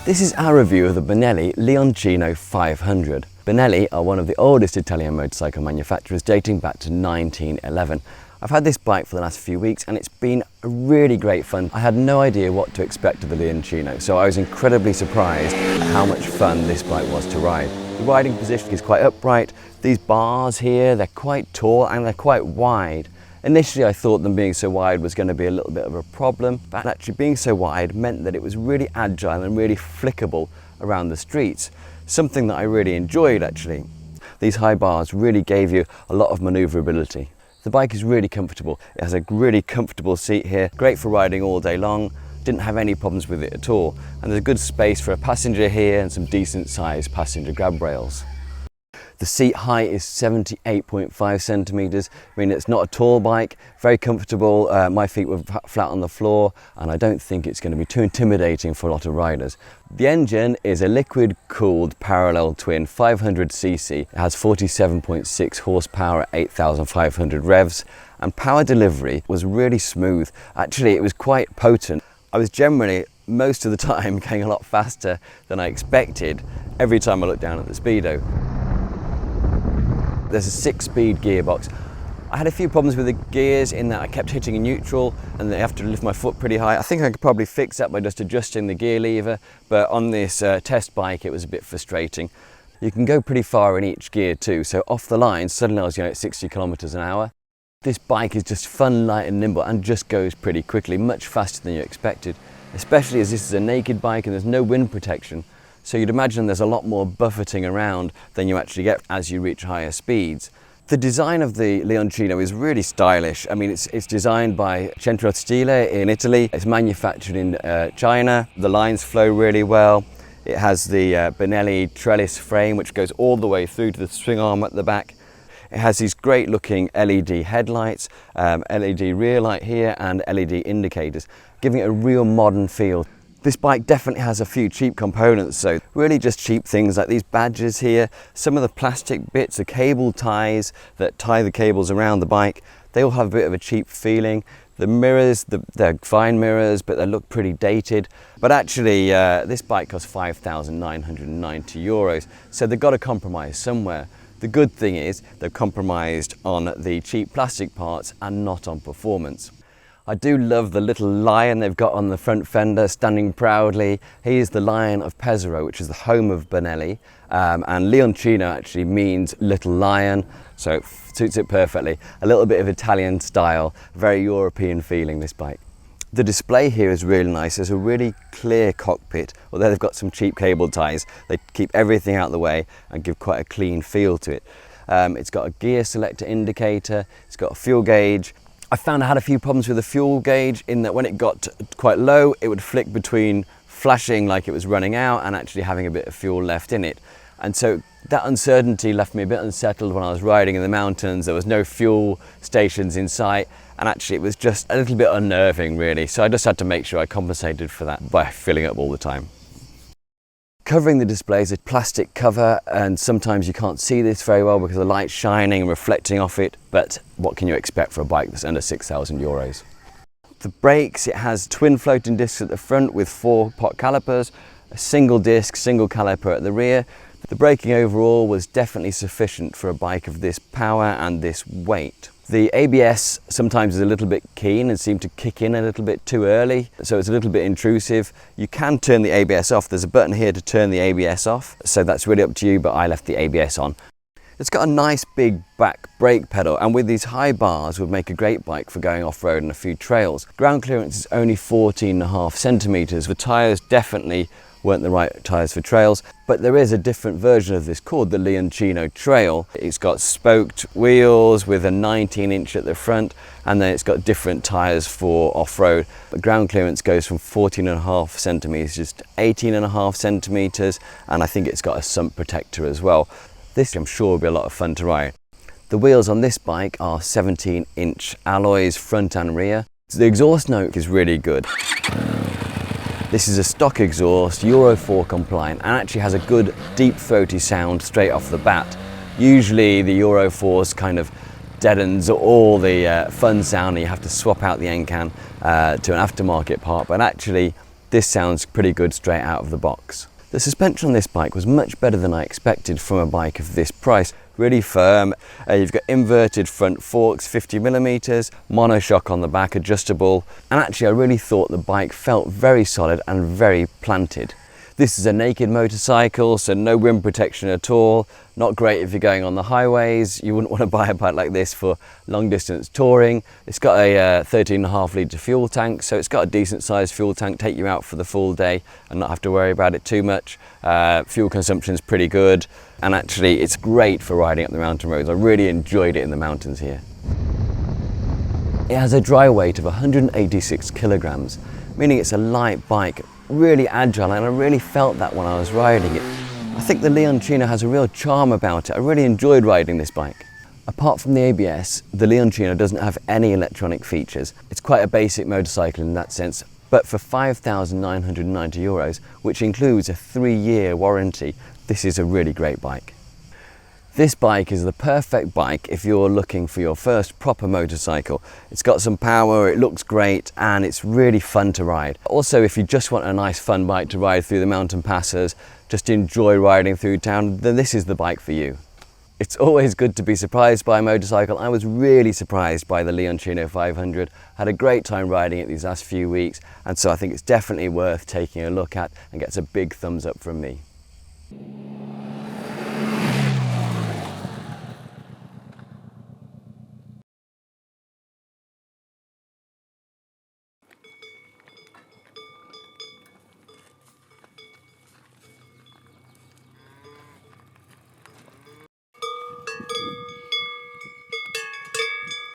This is our review of the Benelli Leoncino 500. Benelli are one of the oldest Italian motorcycle manufacturers, dating back to 1911. I've had this bike for the last few weeks and it's been really great fun. I had no idea what to expect of the Leoncino, so I was incredibly surprised at how much fun this bike was to ride. The riding position is quite upright. These bars here, they're quite tall and they're quite wide. Initially I thought them being so wide was going to be a little bit of a problem, but actually being so wide meant that it was really agile and really flickable around the streets. Something that I really enjoyed actually. These high bars really gave you a lot of manoeuvrability. The bike is really comfortable. It has a really comfortable seat here, great for riding all day long. Didn't have any problems with it at all. And there's a good space for a passenger here and some decent sized passenger grab rails. The seat height is 78.5 centimeters. I mean, it's not a tall bike, very comfortable. My feet were flat on the floor and I don't think it's going to be too intimidating for a lot of riders. The engine is a liquid cooled parallel twin 500cc. It has 47.6 horsepower at 8,500 revs, and power delivery was really smooth. Actually, it was quite potent. I was generally most of the time going a lot faster than I expected every time I looked down at the speedo. There's a 6-speed gearbox. I had a few problems with the gears in that I kept hitting a neutral and I have to lift my foot pretty high. I think I could probably fix that by just adjusting the gear lever, but on this test bike it was a bit frustrating. You can go pretty far in each gear too, so off the line suddenly I was going at 60 kilometers an hour. This bike is just fun, light and nimble and just goes pretty quickly, much faster than you expected, especially as this is a naked bike and there's no wind protection. So you'd imagine there's a lot more buffeting around than you actually get as you reach higher speeds. The design of the Leoncino is really stylish. I mean, it's designed by Centro Stile in Italy. It's manufactured in China. The lines flow really well. It has the Benelli trellis frame, which goes all the way through to the swing arm at the back. It has these great looking LED headlights, LED rear light here and LED indicators, giving it a real modern feel. This bike definitely has a few cheap components, so really just cheap things like these badges here, some of the plastic bits, the cable ties that tie the cables around the bike, they all have a bit of a cheap feeling. The mirrors, they're fine mirrors, but they look pretty dated. But actually, this bike costs €5,990, so they've got to compromise somewhere. The good thing is they've compromised on the cheap plastic parts and not on performance. I do love the little lion they've got on the front fender standing proudly. He is the Lion of Pesaro, which is the home of Benelli, and Leoncino actually means little lion, so it suits it perfectly. A little bit of Italian style, very European feeling, this bike. The display here is really nice. There's a really clear cockpit, although they've got some cheap cable ties. They keep everything out of the way and give quite a clean feel to it. It's got a gear selector indicator, it's got a fuel gauge. I found I had a few problems with the fuel gauge in that when it got quite low, it would flick between flashing like it was running out and actually having a bit of fuel left in it. And so that uncertainty left me a bit unsettled when I was riding in the mountains. There was no fuel stations in sight, and actually it was just a little bit unnerving really. So I just had to make sure I compensated for that by filling up all the time. Covering the display is a plastic cover, and sometimes you can't see this very well because the light's shining and reflecting off it, but what can you expect for a bike that's under €6,000? The brakes, it has twin floating discs at the front with 4 pot calipers, a single disc, single caliper at the rear. The braking overall was definitely sufficient for a bike of this power and this weight. The ABS sometimes is a little bit keen and seemed to kick in a little bit too early, so it's a little bit intrusive. You can turn the ABS off. There's a button here to turn the ABS off, so that's really up to you, but I left the ABS on. It's got a nice big back brake pedal, and with these high bars would make a great bike for going off-road on a few trails. Ground clearance is only 14.5 centimeters. The tyres definitely weren't the right tyres for trails, but there is a different version of this called the Leoncino Trail. It's got spoked wheels with a 19-inch at the front, and then it's got different tyres for off-road. The ground clearance goes from 14.5 centimeters to 18.5 centimeters, and I think it's got a sump protector as well. This I'm sure will be a lot of fun to ride. The wheels on this bike are 17-inch alloys, front and rear. The exhaust note is really good. This is a stock exhaust, Euro 4 compliant, and actually has a good deep throaty sound straight off the bat. Usually the Euro 4s kind of deadens all the fun sound and you have to swap out the end can to an aftermarket part, but actually this sounds pretty good straight out of the box. The suspension on this bike was much better than I expected from a bike of this price. Really firm. You've got inverted front forks, 50mm, monoshock on the back, adjustable, and actually I really thought the bike felt very solid and very planted. This is a naked motorcycle, so no wind protection at all. Not great if you're going on the highways. You wouldn't want to buy a bike like this for long distance touring. It's got a 13.5 litre fuel tank, so it's got a decent sized fuel tank, take you out for the full day and not have to worry about it too much. Fuel consumption is pretty good, and actually it's great for riding up the mountain roads. I really enjoyed it in the mountains here. It has a dry weight of 186 kilograms, meaning it's a light bike, really agile, and I really felt that when I was riding it. I think the Leoncino has a real charm about it. I really enjoyed riding this bike. Apart from the ABS, the Leoncino doesn't have any electronic features. It's quite a basic motorcycle in that sense, but for €5,990, which includes a 3-year warranty, this is a really great bike. This bike is the perfect bike if you're looking for your first proper motorcycle. It's got some power, it looks great, and it's really fun to ride. Also, if you just want a nice fun bike to ride through the mountain passes, just enjoy riding through town, then this is the bike for you. It's always good to be surprised by a motorcycle. I was really surprised by the Leoncino 500. Had a great time riding it these last few weeks, and so I think it's definitely worth taking a look at and gets a big thumbs up from me.